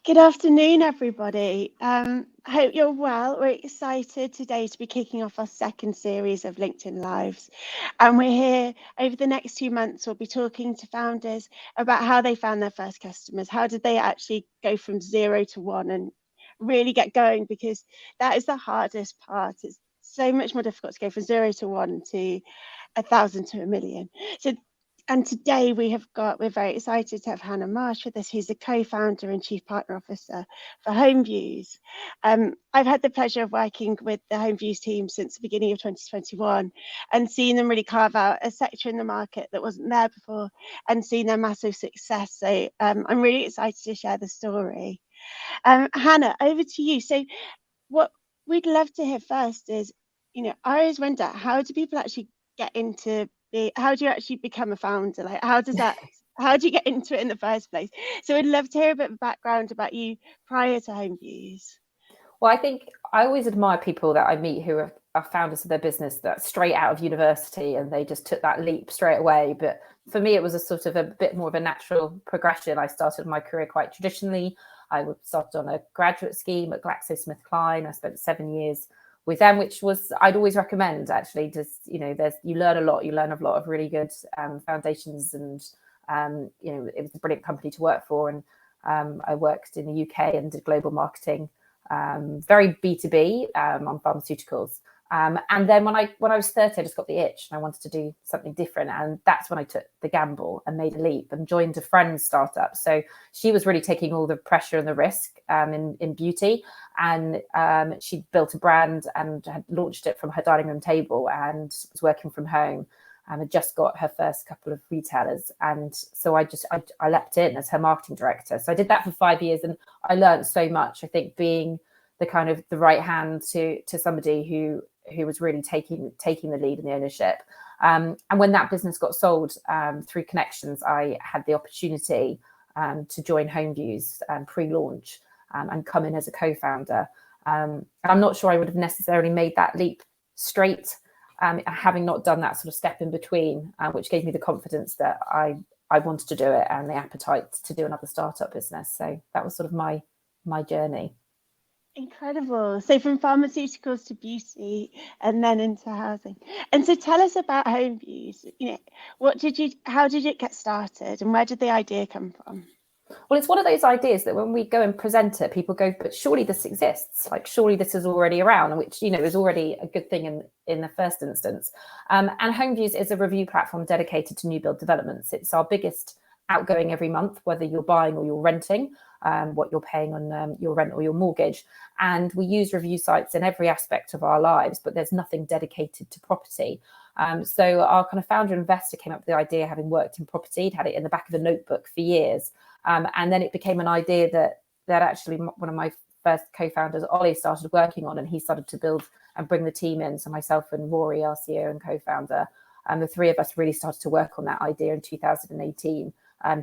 Good afternoon, everybody. Hope you're well. We're excited today to be kicking off our second series of LinkedIn Lives. And we're here over the next 2 months. We'll be talking to founders about how they found their first customers. How did they actually go from 0 to 1 and really get going? Because that is the hardest part. It's so much more difficult to go from 0 to 1 to 1,000 to 1,000,000. And today we're very excited to have Hannah Marsh with us, who's the co-founder and chief partner officer for HomeViews. I've had the pleasure of working with the HomeViews team since the beginning of 2021 and seeing them really carve out a sector in the market that wasn't there before and seeing their massive success. So I'm really excited to share the story. Hannah, over to you. So what we'd love to hear first is, I always wonder, how do people actually get into how do you actually become a founder? Like, how do you get into it in the first place? So I'd love to hear a bit of background about you prior to HomeViews. Well, I think I always admire people that I meet who are founders of their business that straight out of university and they just took that leap straight away. But for me, it was a sort of a bit more of a natural progression. I started my career quite traditionally. I started on a graduate scheme at GlaxoSmithKline. I spent 7 years with them, which was, I'd always recommend actually, just, you learn a lot. You learn a lot of really good foundations, and it was a brilliant company to work for. And I worked in the UK and did global marketing, very B2B on pharmaceuticals. And then when I was 30, I just got the itch and I wanted to do something different. And that's when I took the gamble and made a leap and joined a friend's startup. So she was really taking all the pressure and the risk in beauty. And she built a brand and had launched it from her dining room table and was working from home. And had just got her first couple of retailers. And so I leapt in as her marketing director. So I did that for 5 years and I learned so much. I think being the right hand to somebody who was really taking the lead and the ownership. And when that business got sold through connections, I had the opportunity to join HomeViews pre-launch and come in as a co-founder. And I'm not sure I would have necessarily made that leap straight, having not done that sort of step in between, which gave me the confidence that I wanted to do it and the appetite to do another startup business. So that was sort of my journey. Incredible. So from pharmaceuticals to beauty and then into housing. And so tell us about HomeViews. How did it get started and where did the idea come from? Well, it's one of those ideas that when we go and present it, people go, but surely this exists. Like, surely this is already around, which, is already a good thing in the first instance. And HomeViews is a review platform dedicated to new build developments. It's our biggest outgoing every month, whether you're buying or you're renting, what you're paying on your rent or your mortgage. And we use review sites in every aspect of our lives, but there's nothing dedicated to property. So our kind of founder investor came up with the idea, having worked in property, he'd had it in the back of a notebook for years. And then it became an idea that actually one of my first co-founders, Ollie, started working on, and he started to build and bring the team in. So myself and Rory, our CEO and co-founder, and the three of us really started to work on that idea in 2018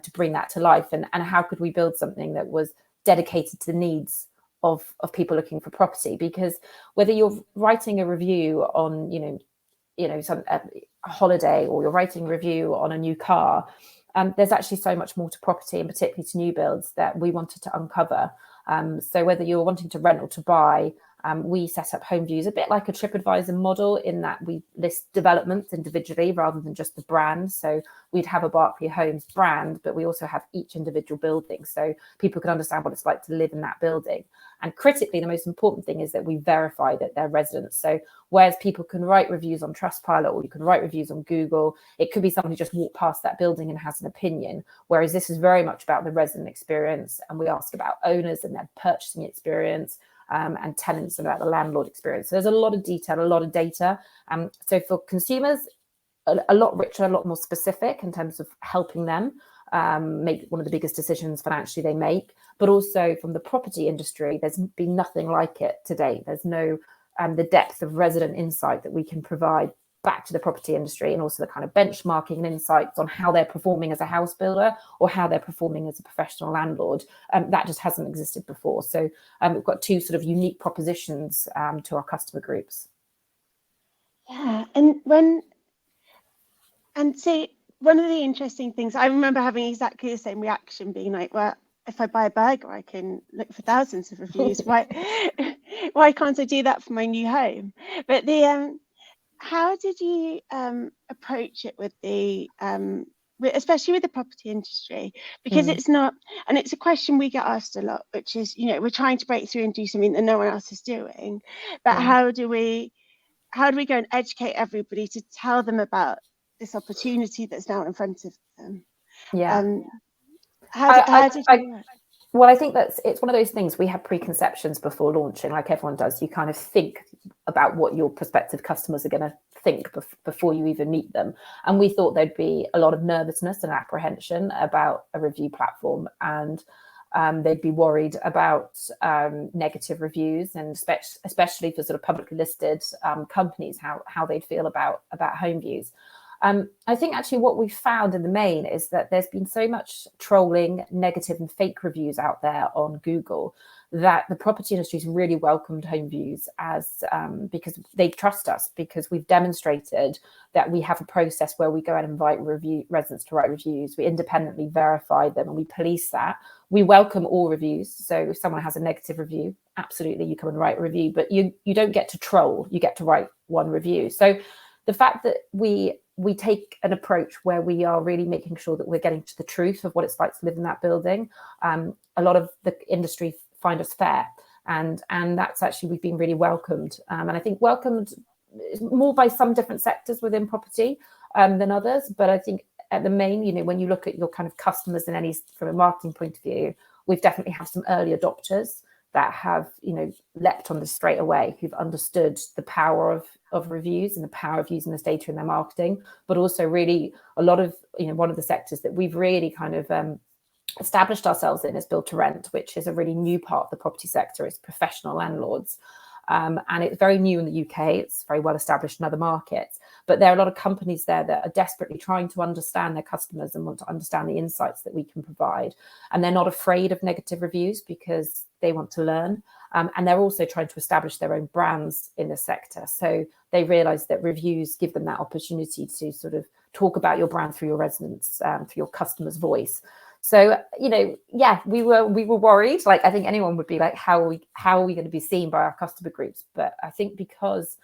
to bring that to life. And how could we build something that was dedicated to the needs of people looking for property? Because whether you're writing a review on, a holiday, or you're writing a review on a new car, there's actually so much more to property, and particularly to new builds, that we wanted to uncover. So whether you're wanting to rent or to buy, we set up HomeViews a bit like a TripAdvisor model, in that we list developments individually rather than just the brand. So we'd have a Berkeley Homes brand, but we also have each individual building, so people can understand what it's like to live in that building. And critically, the most important thing is that we verify that they're residents. So whereas people can write reviews on Trustpilot, or you can write reviews on Google, it could be someone who just walked past that building and has an opinion. Whereas this is very much about the resident experience, and we ask about owners and their purchasing experience, and tenants about the landlord experience. So there's a lot of detail, a lot of data. So for consumers, a lot richer, a lot more specific in terms of helping them make one of the biggest decisions financially they make. But also from the property industry, there's been nothing like it to date. There's no the depth of resident insight that we can provide back to the property industry, and also the kind of benchmarking and insights on how they're performing as a house builder or how they're performing as a professional landlord. That just hasn't existed before. So we've got two sort of unique propositions to our customer groups. Yeah, and so one of the interesting things, I remember having exactly the same reaction, being like, well, if I buy a burger, I can look for thousands of reviews. Why can't I do that for my new home? But the how did you approach it with the especially with the property industry? Because it's not, and it's a question we get asked a lot, which is, you know, we're trying to break through and do something that no one else is doing, but how do we go and educate everybody to tell them about this opportunity that's now in front of them? How did you work? Well, I think it's one of those things. We have preconceptions before launching, like everyone does. You kind of think about what your prospective customers are going to think before you even meet them. And we thought there'd be a lot of nervousness and apprehension about a review platform, and they'd be worried about negative reviews, and especially for sort of publicly listed companies, how they'd feel about HomeViews. I think actually what we found in the main is that there's been so much trolling, negative and fake reviews out there on Google that the property industry has really welcomed HomeViews as because they trust us, because we've demonstrated that we have a process where we go and invite residents to write reviews. We independently verify them and we police that. We welcome all reviews. So if someone has a negative review, absolutely, you come and write a review, but you don't get to troll, you get to write one review. So the fact that we take an approach where we are really making sure that we're getting to the truth of what it's like to live in that building. A lot of the industry find us fair, and that's actually, we've been really welcomed, and I think welcomed more by some different sectors within property than others. But I think at the main, you know, when you look at your kind of customers in any, from a marketing point of view, we've definitely have some early adopters that have, you know, leapt on this straight away, who've understood the power of reviews and the power of using this data in their marketing, but also really a lot of, you know, one of the sectors that we've really kind of established ourselves in is build to rent, which is a really new part of the property sector. It's professional landlords. And it's very new in the UK. It's very well established in other markets. But there are a lot of companies there that are desperately trying to understand their customers and want to understand the insights that we can provide. And they're not afraid of negative reviews because they want to learn. And they're also trying to establish their own brands in the sector. So they realize that reviews give them that opportunity to sort of talk about your brand through your residents, through your customer's voice. So, you know, yeah, we were worried. Like, I think anyone would be like, how are we going to be seen by our customer groups? But I think because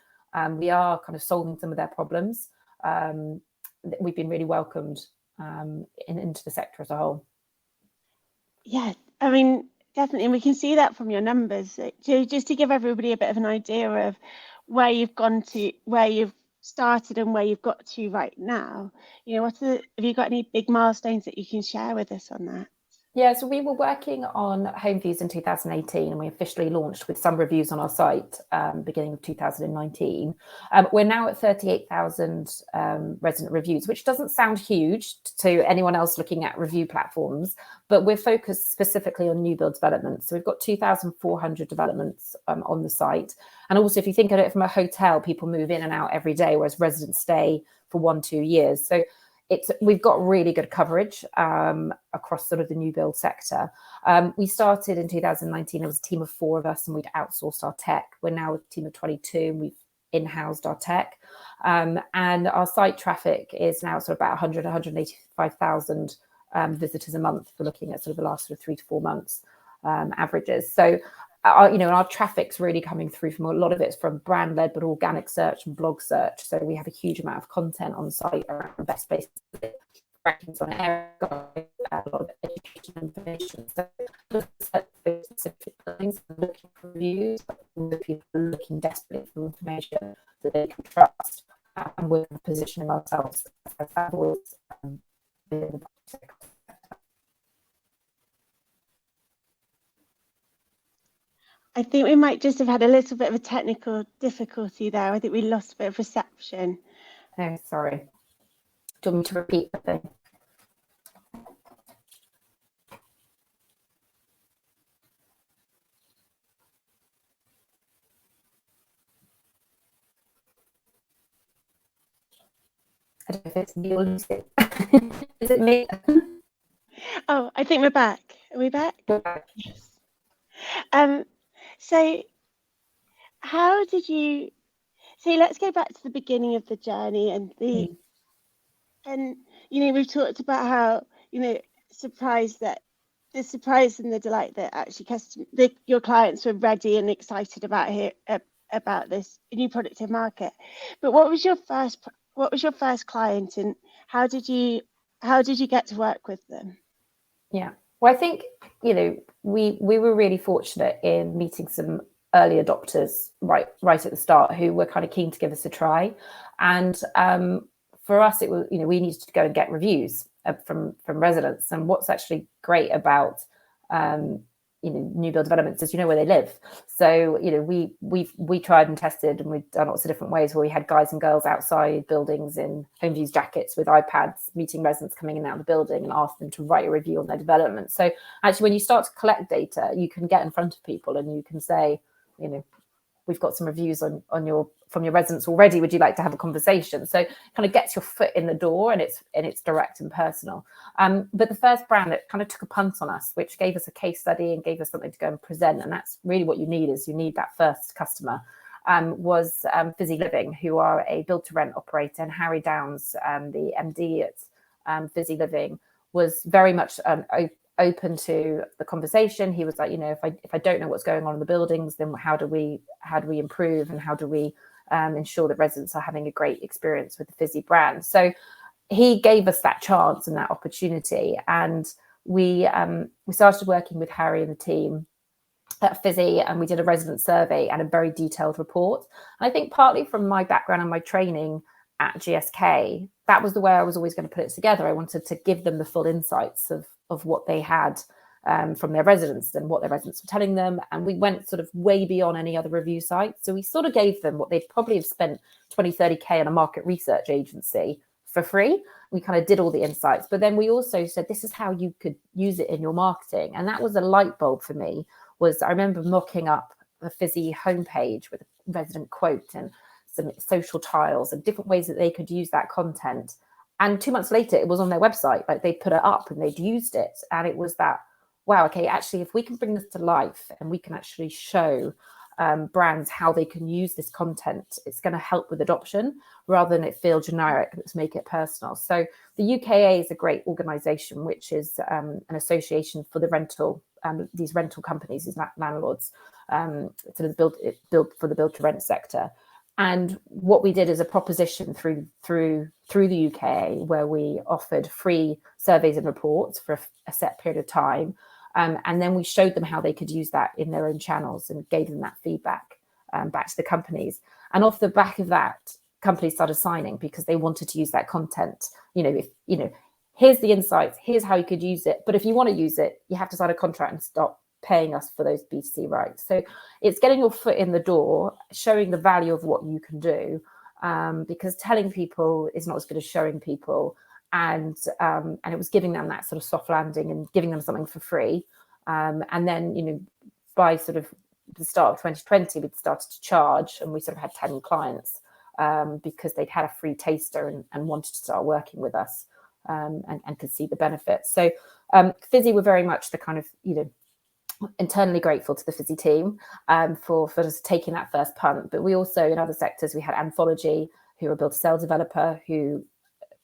we are kind of solving some of their problems, we've been really welcomed into the sector as a whole. Yeah, I mean, definitely. And we can see that from your numbers. Just to give everybody a bit of an idea of where you've gone to, where you've started and where you've got to right now, you know, have you got any big milestones that you can share with us on that? Yeah, so we were working on HomeViews in 2018, and we officially launched with some reviews on our site beginning of 2019. We're now at 38,000 resident reviews, which doesn't sound huge to anyone else looking at review platforms, but we're focused specifically on new build developments. So we've got 2,400 developments on the site. And also, if you think of it from a hotel, people move in and out every day, whereas residents stay for 1-2 years. So we've got really good coverage across sort of the new build sector. We started in 2019, there was a team of 4 of us and we'd outsourced our tech. We're now a team of 22 and we've in-housed our tech. And our site traffic is now sort of about 185,000 visitors a month. We're looking at sort of the last sort of 3 to 4 months averages. So our traffic's really coming through from a lot of it's from brand led, but organic search and blog search. So we have a huge amount of content on the site around best places, rankings on air, a lot of education information. So specific things, looking for reviews, but people looking desperately for information that they can trust, and we're positioning ourselves as that voice in the sector. I think we might just have had a little bit of a technical difficulty there. I think we lost a bit of reception. Oh, sorry. Do you want me to repeat the thing? I don't know if it's me or Lucy. Is it me? Oh, I think we're back. Are we back? We're back. Yes. So how did you, so let's go back to the beginning of the journey and and, you know, we've talked about how, you know, surprised that the surprise and the delight that actually your clients were ready and excited about this new product in market. But what was your first client, and how did you get to work with them? Yeah, well, I think, you know, we were really fortunate in meeting some early adopters right at the start who were kind of keen to give us a try. And for us, it was, you know, we needed to go and get reviews from residents. And what's actually great about you know, new build developments is, you know, where they live. So, you know, we tried and tested, and we've done lots of different ways where we had guys and girls outside buildings in HomeViews jackets with iPads, meeting residents coming in and out of the building and ask them to write a review on their development. So actually, when you start to collect data, you can get in front of people and you can say, you know, we've got some reviews from your residents already. Would you like to have a conversation? So it kind of gets your foot in the door, and it's direct and personal. But the first brand that kind of took a punt on us, which gave us a case study and gave us something to go and present, and that's really what you need that first customer, was Fizzy Living, who are a build to rent operator. And Harry Downs, the MD at Fizzy Living, was very much open to the conversation. He was like, you know, if I don't know what's going on in the buildings, then how do we improve, and how do we ensure that residents are having a great experience with the Fizzy brand? So he gave us that chance and that opportunity, and we started working with Harry and the team at Fizzy, and we did a resident survey and a very detailed report. And I think partly from my background and my training at GSK, that was the way I was always going to put it together. I wanted to give them the full insights of what they had from their residents and what their residents were telling them. And we went sort of way beyond any other review site. So we sort of gave them what they'd probably have spent 20, 30K on a market research agency for free. We kind of did all the insights, but then we also said, this is how you could use it in your marketing. And that was a light bulb for me. Was I remember mocking up the Fizzy homepage with a resident quote and some social tiles and different ways that they could use that content. And 2 months later, it was on their website. Like, they'd put it up and they'd used it. And it was that, wow, okay, actually, if we can bring this to life and we can actually show brands how they can use this content, it's going to help with adoption rather than it feel generic. Let's make it personal. So the UKA is a great organization, which is an association for the rental, these rental companies, these landlords, to build for the build to rent sector. And what we did is a proposition through the UKA, where we offered free surveys and reports for a set period of time. And then we showed them how they could use that in their own channels and gave them that feedback back to the companies. And off the back of that, companies started signing because they wanted to use that content. You know, if, you know, here's the insights, here's how you could use it. But if you want to use it, you have to sign a contract and stop paying us for those B2C rights. So it's getting your foot in the door, showing the value of what you can do, because telling people is not as good as showing people. And it was giving them that sort of soft landing and giving them something for free. And then, you know, by sort of the start of 2020, we'd started to charge, and we sort of had 10 clients because they'd had a free taster and wanted to start working with us and could see the benefits. So Fizzy were very much the kind of, you know, internally grateful to the Fizzy team for just taking that first punt. But we also, in other sectors, we had Anthology, who are a build to sell developer, who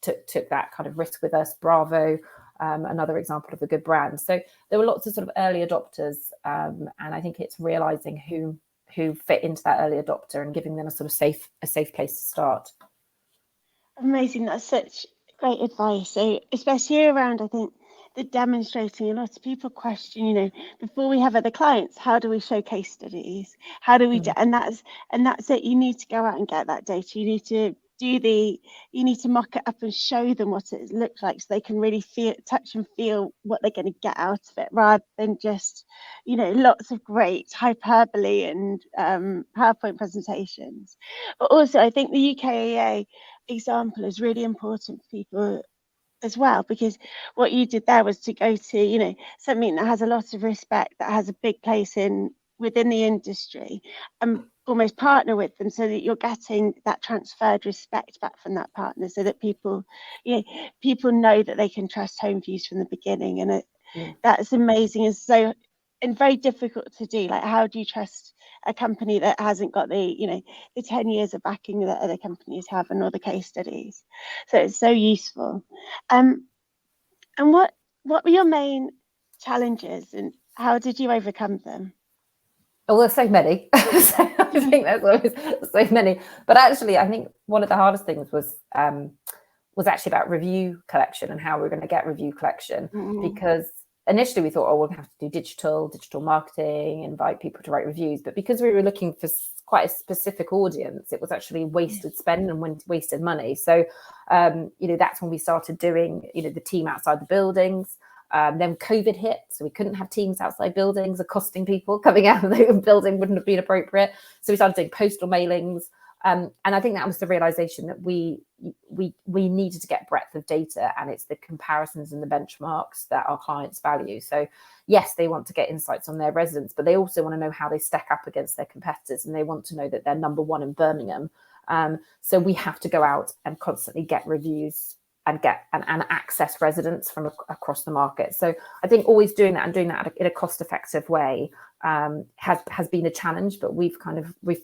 took that kind of risk with us. Bravo, another example of a good brand. So there were lots of sort of early adopters, and I think it's realizing who fit into that early adopter and giving them a sort of safe place to start. Amazing. That's such great advice. So especially around, I think, the demonstrating, a lot of people question, you know, before we have other clients, how do we show case studies? How do we do? And that's it. You need to go out and get that data. You need to you need to mock it up and show them what it looks like, so they can really touch and feel what they're going to get out of it, rather than just, you know, lots of great hyperbole and PowerPoint presentations. But also, I think the UKAA example is really important for people as well, because what you did there was to go to, you know, something that has a lot of respect, that has a big place within the industry, and almost partner with them, so that you're getting that transferred respect back from that partner, so that people know that they can trust HomeViews from the beginning. And that's amazing. And very difficult to do. Like, how do you trust a company that hasn't got the 10 years of backing that other companies have, and all the case studies? So it's so useful. And what were your main challenges, and how did you overcome them? Oh, there's so many. So I think there's always so many. But actually, I think one of the hardest things was actually about review collection and how we're going to get review collection. Because initially we thought, oh, we'll have to do digital marketing, invite people to write reviews. But because we were looking for quite a specific audience, it was actually wasted spend and wasted money. So, that's when we started doing, the team outside the buildings. Then COVID hit, so we couldn't have teams outside buildings accosting people coming out of the building, wouldn't have been appropriate. So we started doing postal mailings. And I think that was the realization that we needed to get breadth of data, and it's the comparisons and the benchmarks that our clients value. So yes, they want to get insights on their residents, but they also want to know how they stack up against their competitors, and they want to know that they're number one in Birmingham. So we have to go out and constantly get reviews and get and access residents from across the market. So I think always doing that and doing that in a cost-effective way has been a challenge, but we've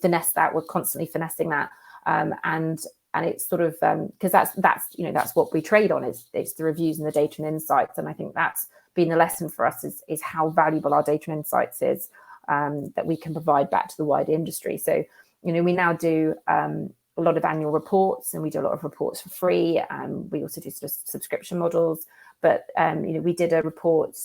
finessed that. We're constantly finessing that, and it's sort of because that's what we trade on. It's the reviews and the data and insights, and I think that's been the lesson for us is how valuable our data and insights is, that we can provide back to the wider industry. So we now do a lot of annual reports, and we do a lot of reports for free. We also do sort of subscription models, but we did a report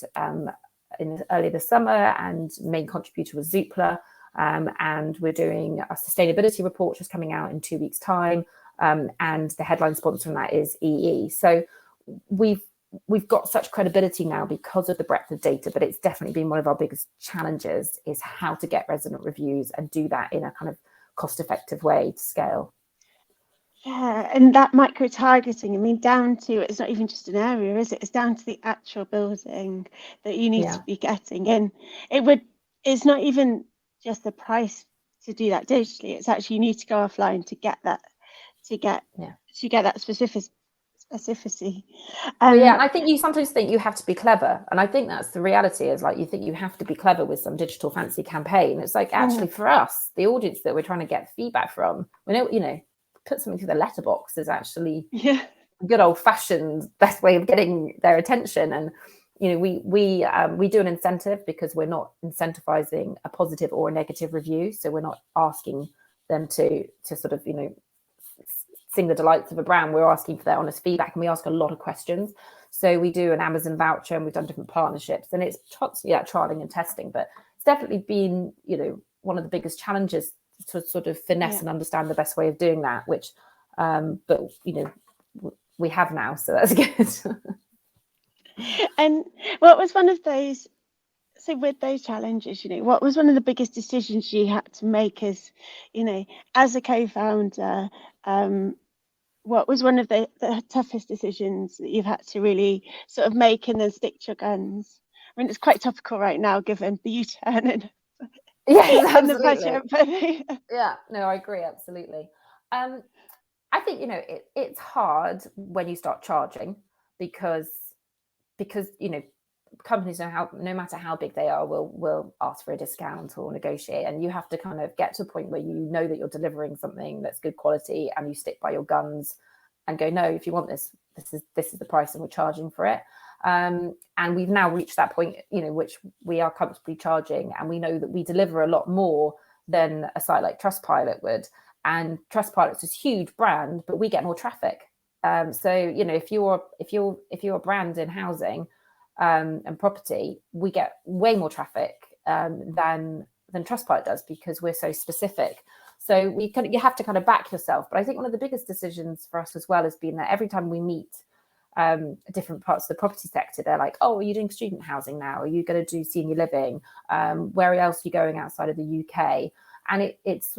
earlier this summer, and main contributor was Zoopla, and we're doing a sustainability report just coming out in 2 weeks' time, and the headline sponsor on that is EE. So we've got such credibility now because of the breadth of data, but it's definitely been one of our biggest challenges is how to get resident reviews and do that in a kind of cost-effective way to scale. Yeah, and that micro targeting, I mean, down to, it's not even just an area, is it? It's down to the actual building that you need to be getting. And it's not even just the price to do that digitally. It's actually you need to go offline to get that specificity. And I think you sometimes think you have to be clever, and I think that's the reality. Is like you think you have to be clever with some digital fancy campaign. It's like actually for us, the audience that we're trying to get feedback from, we know, put something through the letterbox is actually a good old fashioned best way of getting their attention. And we do an incentive because we're not incentivizing a positive or a negative review, so we're not asking them to sort of sing the delights of a brand. We're asking for their honest feedback, and we ask a lot of questions. So we do an Amazon voucher, and we've done different partnerships, and it's trialing and testing, but it's definitely been one of the biggest challenges to sort of finesse and understand the best way of doing that, which but we have now, so that's good. And what was one of those, so with those challenges, what was one of the biggest decisions you had to make as a co-founder? What was one of the toughest decisions that you've had to really sort of make and then stick to your guns? I mean, it's quite topical right now given the U-turn and and the budget. Yeah, no, I agree, absolutely. I think it's hard when you start charging because companies know how, no matter how big they are, will ask for a discount or negotiate, and you have to kind of get to a point where you know that you're delivering something that's good quality, and you stick by your guns and go, no, if you want this is the price, and we're charging for it. And we've now reached that point, which we are comfortably charging, and we know that we deliver a lot more than a site like Trustpilot would. And Trustpilot's this huge brand, but we get more traffic. So if you're a brand in housing and property, we get way more traffic than Trustpilot does because we're so specific. So you have to kind of back yourself. But I think one of the biggest decisions for us as well has been that every time we meet different parts of the property sector, they're like, oh, are you doing student housing now? Are you going to do senior living? Where else are you going outside of the UK? And it's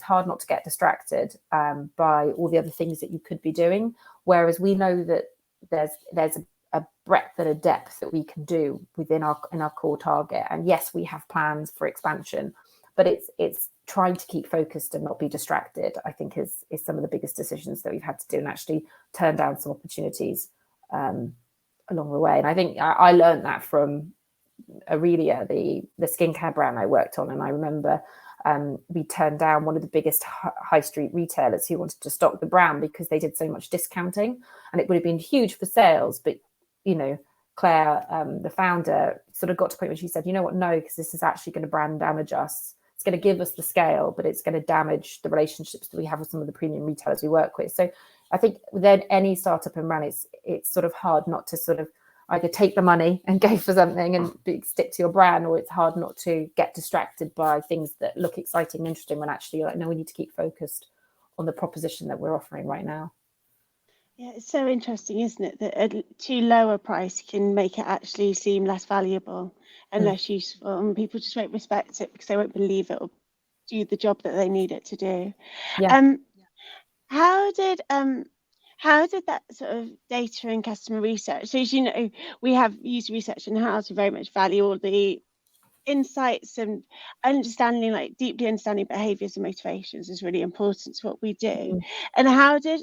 hard not to get distracted by all the other things that you could be doing. Whereas we know that there's a breadth and a depth that we can do in our core target. And yes, we have plans for expansion, but it's trying to keep focused and not be distracted, I think is some of the biggest decisions that we've had to do, and actually turn down some opportunities along the way. And I think I learned that from Aurelia, the skincare brand I worked on. And I remember we turned down one of the biggest high street retailers who wanted to stock the brand because they did so much discounting, and it would have been huge for sales, but Claire, the founder, sort of got to a point where she said, you know what, no, because this is actually going to brand damage us. It's going to give us the scale, but it's going to damage the relationships that we have with some of the premium retailers we work with. So I think then any startup and brand, it's sort of hard not to sort of either take the money and go for something and stick to your brand, or it's hard not to get distracted by things that look exciting and interesting when actually you're like, no, we need to keep focused on the proposition that we're offering right now. Yeah, it's so interesting, isn't it, that a too low a price can make it actually seem less valuable and less useful, and people just won't respect it because they won't believe it will do the job that they need it to do. Yeah. How did that sort of data and customer research? So as you know, we have user research in-house. We very much value all the insights and understanding, like deeply understanding behaviors and motivations is really important to what we do. And how did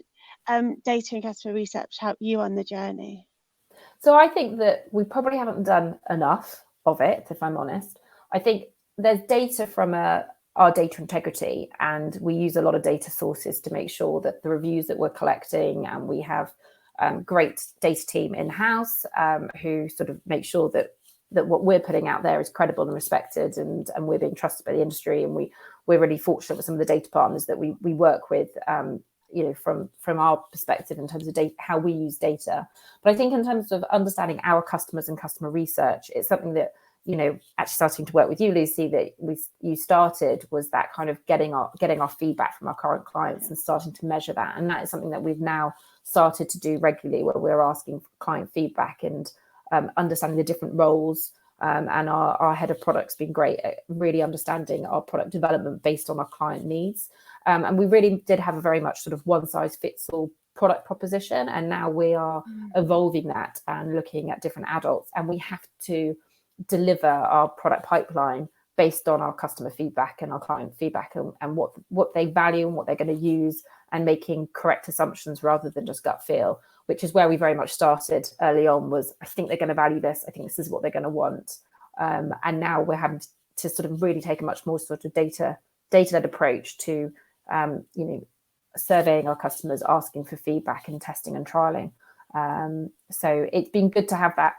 data and customer research help you on the journey? So I think that we probably haven't done enough of it, if I'm honest. I think there's data from our data integrity, and we use a lot of data sources to make sure that the reviews that we're collecting, and we have great data team in-house who sort of make sure that what we're putting out there is credible and respected, and we're being trusted by the industry. And we're really fortunate with some of the data partners that we work with, from our perspective in terms of data, how we use data. But I think in terms of understanding our customers and customer research, it's something that, actually starting to work with you, Lucy, that you started, was that kind of getting our feedback from our current clients and starting to measure that. And that is something that we've now started to do regularly, where we're asking for client feedback and understanding the different roles. And our head of product's been great at really understanding our product development based on our client needs. And we really did have a very much sort of one size fits all product proposition. And now we are evolving that and looking at different adults. And we have to deliver our product pipeline based on our customer feedback and our client feedback, and what they value and what they're going to use, and making correct assumptions rather than just gut feel, which is where we very much started early on. Was, I think they're going to value this. I think this is what they're going to want. And now we're having to sort of really take a much more sort of data-led approach to, surveying our customers, asking for feedback and testing and trialing. So it's been good to have that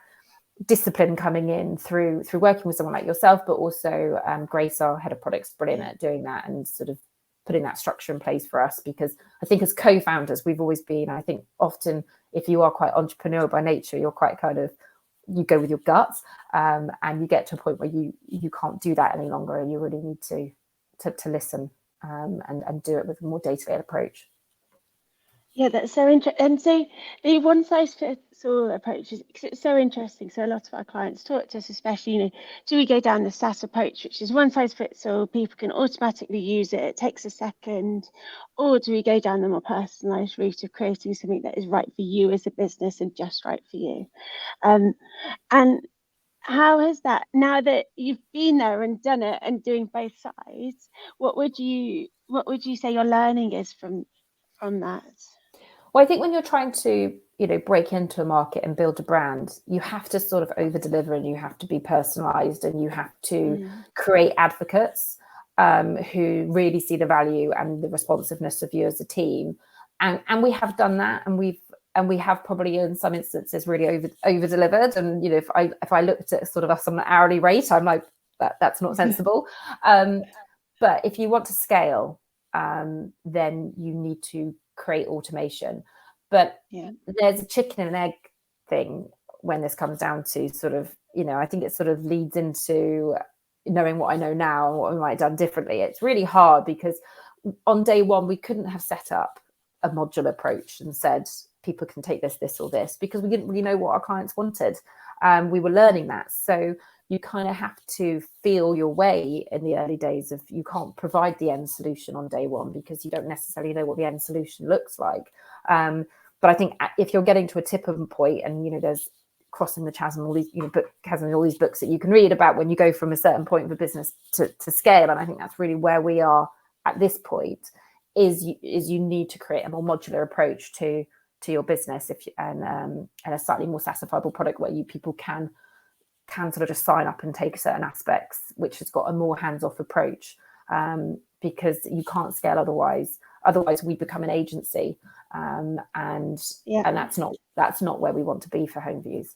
discipline coming in through working with someone like yourself, but also Grace, our head of products, brilliant at doing that and sort of putting that structure in place for us. Because I think as co-founders, we've always been, I think often if you are quite entrepreneurial by nature, you're quite kind of, you go with your guts, and you get to a point where you can't do that any longer, and you really need to listen and do it with a more data-led approach. Yeah, that's so interesting. And so the one size fits all approach it's so interesting. So a lot of our clients talk to us, especially, do we go down the SaaS approach, which is one size fits all, people can automatically use it, it takes a second, or do we go down the more personalized route of creating something that is right for you as a business and just right for you? And how has that, now that you've been there and done it and doing both sides, what would you say your learning is from that? Well, I think when you're trying to, break into a market and build a brand, you have to sort of over deliver, and you have to be personalized, and you have to create advocates who really see the value and the responsiveness of you as a team. And we have done that, and we have probably in some instances really over delivered. And, if I looked at sort of us on an hourly rate, I'm like, that's not sensible. But if you want to scale, then you need to create automation. But there's a chicken and egg thing when this comes down to sort of, I think it sort of leads into knowing what I know now and what we might have done differently. It's really hard because on day one, we couldn't have set up a modular approach and said, people can take this or this, because we didn't really know what our clients wanted. We were learning that. So you kind of have to feel your way in the early days of, you can't provide the end solution on day one because you don't necessarily know what the end solution looks like. But I think if you're getting to a tipping point, and, there's crossing the chasm, all these, all these books that you can read about when you go from a certain point of a business to scale. And I think that's really where we are at this point, is you need to create a more modular approach to your business, and a slightly more SaaSifiable product where people can sort of just sign up and take certain aspects, which has got a more hands-off approach, because you can't scale otherwise we become an agency, and that's not where we want to be for HomeViews.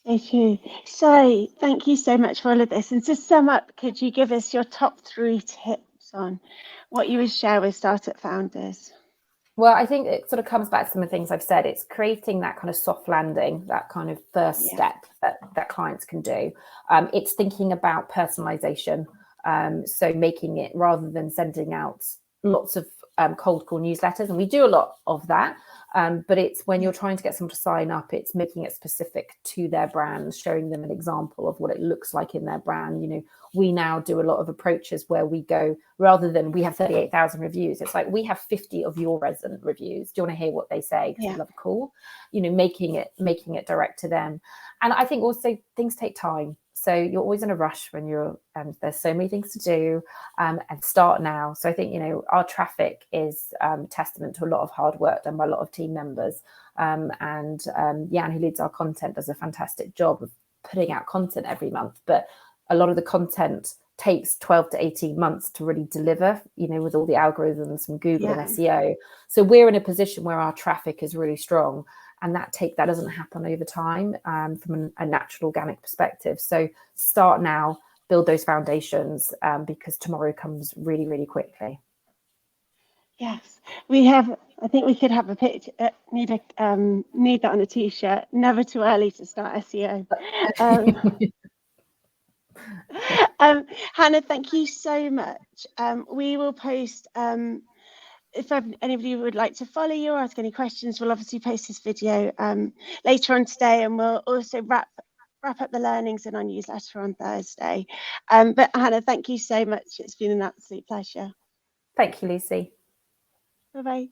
So true. So thank you so much for all of this. And to sum up, could you give us your top 3 tips on what you would share with startup founders? Well, I think it sort of comes back to some of the things I've said. It's creating that kind of soft landing, that kind of first Yeah. step that clients can do. It's thinking about personalization. So making it, rather than sending out lots of cold call newsletters, and we do a lot of that. But it's when you're trying to get someone to sign up, it's making it specific to their brand, showing them an example of what it looks like in their brand. You know, we now do a lot of approaches where we go, rather than we have 38,000 reviews, it's like we have 50 of your resident reviews. Do you want to hear what they say? Because Yeah. we love a call, you know, making it direct to them. And I think also things take time. So you're always in a rush when you're, there's so many things to do, and start now. So I think, you know, our traffic is testament to a lot of hard work done by a lot of team members. And Jan, who leads our content, does a fantastic job of putting out content every month. But a lot of the content takes 12 to 18 months to really deliver, you know, with all the algorithms from Google and SEO. So we're in a position where our traffic is really strong, and that doesn't happen over time from a natural organic perspective. So start now, build those foundations, because tomorrow comes really, really quickly. Yes, we have. I think we could have a picture. Need that on a t-shirt. Never too early to start SEO. Hannah, thank you so much. We will post. If anybody would like to follow you or ask any questions, we'll obviously post this video later on today, and we'll also wrap up the learnings in our newsletter on Thursday. But Hannah, thank you so much. It's been an absolute pleasure. Thank you, Lucy. Bye-bye.